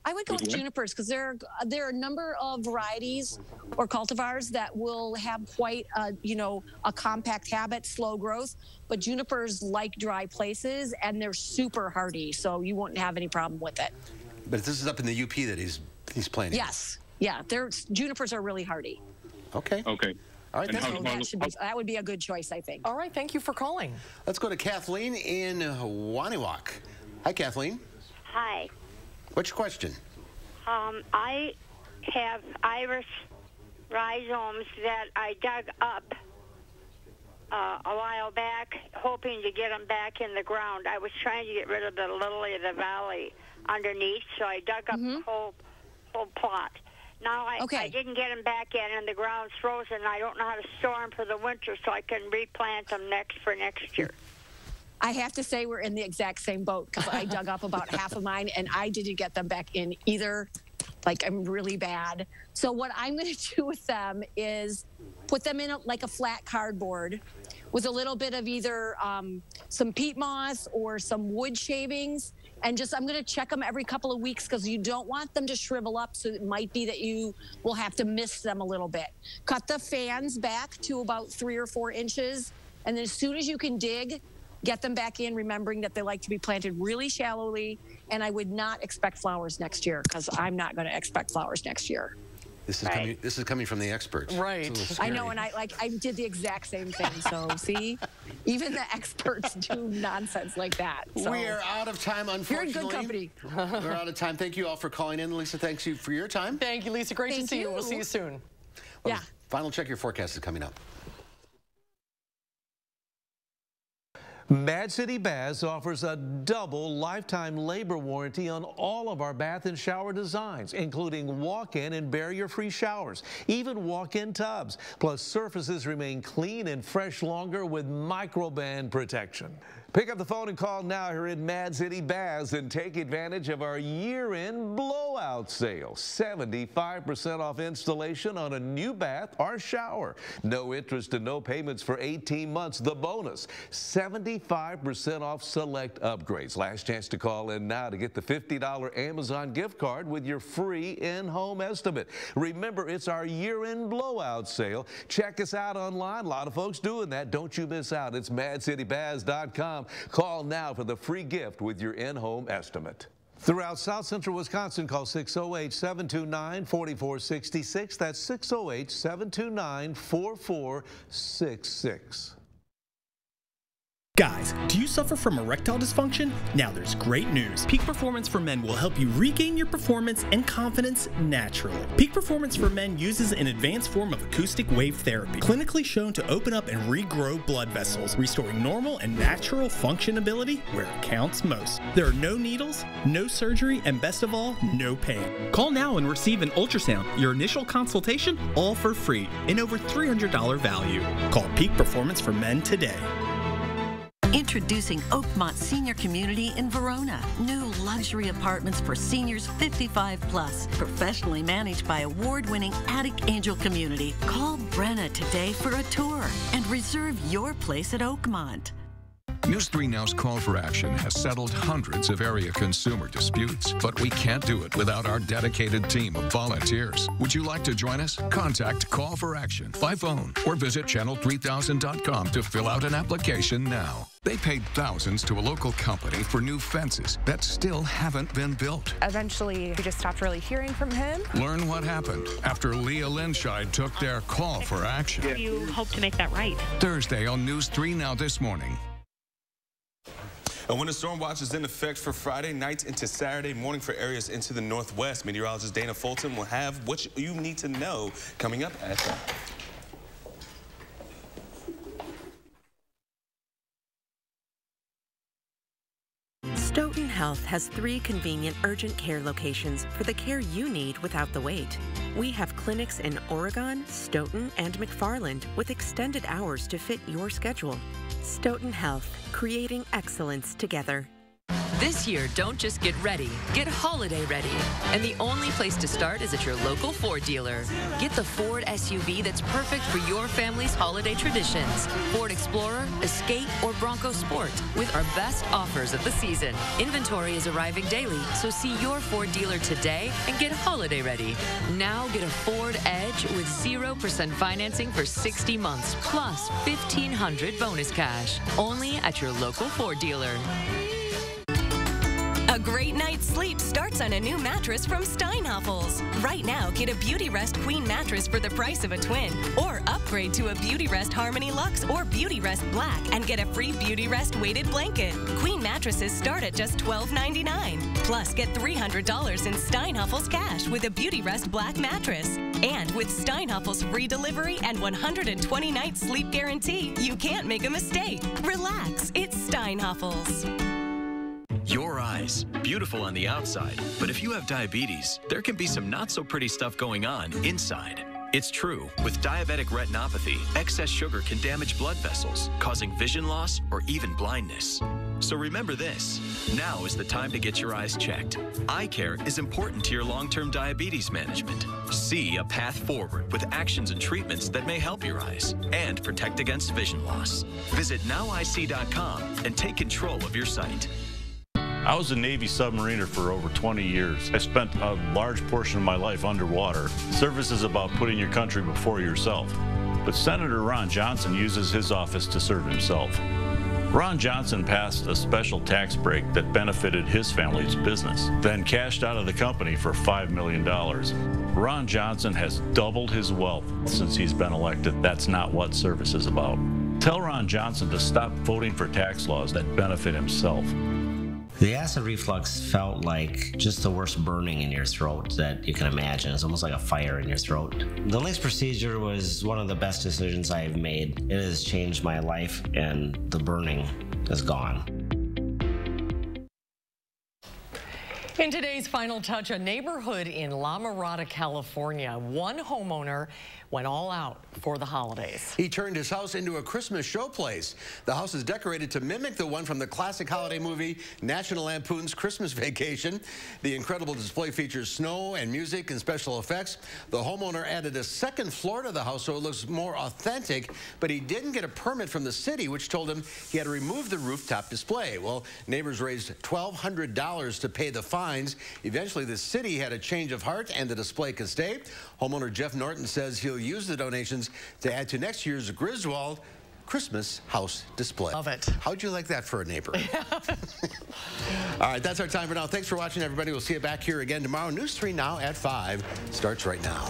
I would go with junipers because there are a number of varieties or cultivars that will have quite a compact habit, slow growth, but junipers like dry places and they're super hardy, so you won't have any problem with it. But this is up in the UP that he's planting. Yes, yeah, junipers are really hardy. Okay. Okay. All right, that would be a good choice, I think. All right, thank you for calling. Let's go to Kathleen in Waniwak. Hi, Kathleen. Hi. What's your question? I have iris rhizomes that I dug up a while back, hoping to get them back in the ground. I was trying to get rid of the lily of the valley underneath, so I dug up the whole plot. Now I didn't get them back in, and the ground's frozen. I don't know how to store them for the winter, so I can replant them for next year. I have to say we're in the exact same boat because I dug up about half of mine, and I didn't get them back in either. Like, I'm really bad. So what I'm going to do with them is put them in like a flat cardboard with a little bit of either some peat moss or some wood shavings. And I'm going to check them every couple of weeks because you don't want them to shrivel up. So it might be that you will have to mist them a little bit. Cut the fans back to about 3 or 4 inches. And then as soon as you can dig, get them back in, remembering that they like to be planted really shallowly. And I would not expect flowers next year because I'm not going to expect flowers next year. This is coming from the experts. Right. I know, and I did the exact same thing. So see, even the experts do nonsense like that. So. We are out of time, unfortunately. You're in good company. We're out of time. Thank you all for calling in. Lisa, thanks you for your time. Thank you, Lisa. Great to see you. We'll see you soon. Well, Final Check Your Forecast is coming up. Mad City Baths offers a double lifetime labor warranty on all of our bath and shower designs, including walk-in and barrier-free showers, even walk-in tubs. Plus, surfaces remain clean and fresh longer with microban protection. Pick up the phone and call now here in Mad City Baths and take advantage of our year-end blowout sale. 75% off installation on a new bath or shower. No interest and no payments for 18 months. The bonus, 75% off select upgrades. Last chance to call in now to get the $50 Amazon gift card with your free in-home estimate. Remember, it's our year-end blowout sale. Check us out online. A lot of folks doing that. Don't you miss out. It's madcitybaths.com. Call now for the free gift with your in-home estimate. Throughout South Central Wisconsin, call 608-729-4466. That's 608-729-4466. Guys, do you suffer from erectile dysfunction? Now there's great news. Peak Performance for Men will help you regain your performance and confidence naturally. Peak Performance for Men uses an advanced form of acoustic wave therapy, clinically shown to open up and regrow blood vessels, restoring normal and natural functionability where it counts most. There are no needles, no surgery, and best of all, no pain. Call now and receive an ultrasound, your initial consultation, all for free, and over $300 value. Call Peak Performance for Men today. Introducing Oakmont Senior Community in Verona. New luxury apartments for seniors 55 plus. Professionally managed by award-winning Attic Angel Community. Call Brenna today for a tour and reserve your place at Oakmont. News 3 Now's Call for Action has settled hundreds of area consumer disputes, but we can't do it without our dedicated team of volunteers. Would you like to join us? Contact Call for Action by phone or visit channel3000.com to fill out an application now. They paid thousands to a local company for new fences that still haven't been built. Eventually, we just stopped really hearing from him. Learn what happened after Leah Linscheid took their call for action. You hope to make that right. Thursday on News 3 Now this morning. A winter storm watch is in effect for Friday night into Saturday morning for areas into the northwest. Meteorologist Dana Fulton will have what you need to know coming up at that. Stoughton Health has 3 convenient urgent care locations for the care you need without the wait. We have clinics in Oregon, Stoughton, and McFarland with extended hours to fit your schedule. Stoughton Health, creating excellence together. This year, don't just get ready, get holiday ready. And the only place to start is at your local Ford dealer. Get the Ford SUV that's perfect for your family's holiday traditions. Ford Explorer, Escape, or Bronco Sport with our best offers of the season. Inventory is arriving daily, so see your Ford dealer today and get holiday ready. Now get a Ford Edge with 0% financing for 60 months, plus $1,500 bonus cash. Only at your local Ford dealer. A great night's sleep starts on a new mattress from Steinhoffels. Right now, get a Beauty Rest Queen mattress for the price of a twin. Or upgrade to a Beauty Rest Harmony Luxe or Beauty Rest Black and get a free Beauty Rest weighted blanket. Queen mattresses start at just $12.99. Plus, get $300 in Steinhoffels cash with a Beauty Rest Black mattress. And with Steinhoffels free delivery and 120-night sleep guarantee, you can't make a mistake. Relax, it's Steinhoffels. Your eyes, beautiful on the outside, but if you have diabetes, there can be some not so pretty stuff going on inside. It's true, with diabetic retinopathy, excess sugar can damage blood vessels, causing vision loss or even blindness. So remember this, now is the time to get your eyes checked. Eye care is important to your long-term diabetes management. See a path forward with actions and treatments that may help your eyes and protect against vision loss. Visit nowic.com and take control of your sight. I was a Navy submariner for over 20 years. I spent a large portion of my life underwater. Service is about putting your country before yourself. But Senator Ron Johnson uses his office to serve himself. Ron Johnson passed a special tax break that benefited his family's business, then cashed out of the company for $5 million. Ron Johnson has doubled his wealth since he's been elected. That's not what service is about. Tell Ron Johnson to stop voting for tax laws that benefit himself. The acid reflux felt like just the worst burning in your throat that you can imagine. It's almost like a fire in your throat. The LINX procedure was one of the best decisions I have made. It has changed my life, and the burning is gone. In today's Final Touch, a neighborhood in La Mirada, California, one homeowner went all out for the holidays. He turned his house into a Christmas showplace. The house is decorated to mimic the one from the classic holiday movie National Lampoon's Christmas Vacation. The incredible display features snow and music and special effects. The homeowner added a second floor to the house so it looks more authentic, but he didn't get a permit from the city, which told him he had to remove the rooftop display. Well, neighbors raised $1,200 to pay the fines. Eventually, the city had a change of heart and the display could stay. Homeowner Jeff Norton says he'll use the donations to add to next year's GRISWOLD Christmas house display. Love it. How'd you like that for a neighbor? All right, that's our time for now. Thanks for watching, everybody. We'll see you back here again tomorrow. News 3 Now at 5 starts right now.